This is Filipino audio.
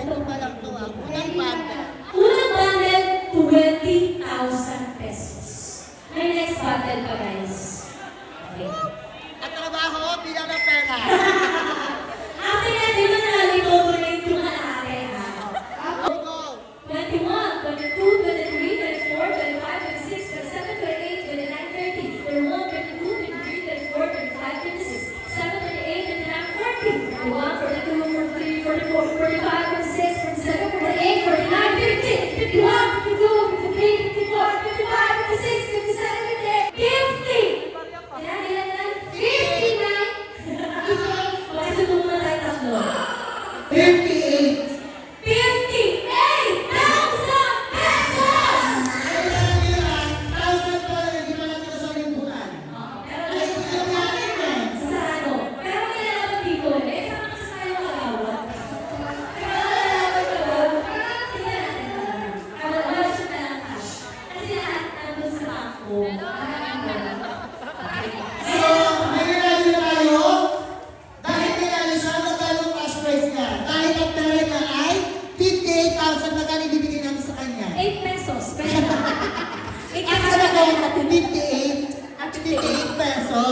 Ito pa lang to ah. Unang banda. Unang bundle, 20,000 pesos. May next bundle pa, guys. Okay. At trabaho, bilang ng pera. Akin na, di ba nalitolerate yung kalahati, ha? Go! 21, 22, 23, 24, 25, 26, 27, 28, 29, 30, 31, 32, 23, 34, 35, 36, 7, 38, 39, 40, 41, 42, 43, 44, 45, 46, 47, 48, 49, 50, 51, 52, 53, 54, 55, 56, 57, 58, 50! Ilan, ilan, ilan? 59! Bakit ito muna tayo tatlo? 58! 58,000 pesos! Kailangan nyo yan. 1,000 pa rin, hindi pa natin sa limbutan. Pero Ay, ito yung natin eh. Sarado. Pero may nalaman dito, eh, saan kasi tayo makakawat? Pero nalaman ko ba? Tingnan natin. Wala siya na lang cash. Kasi lahat nandun sa bangko. So, may regalo na tayo. Dahil regalo siya, magkano ang cash prize niya? Dahil ang pera niya ay 58,000 na kani bibigyan natin sa kanya. 8 pesos. Pwede na. 8 At pesos sa na ako, natin. 58 pesos.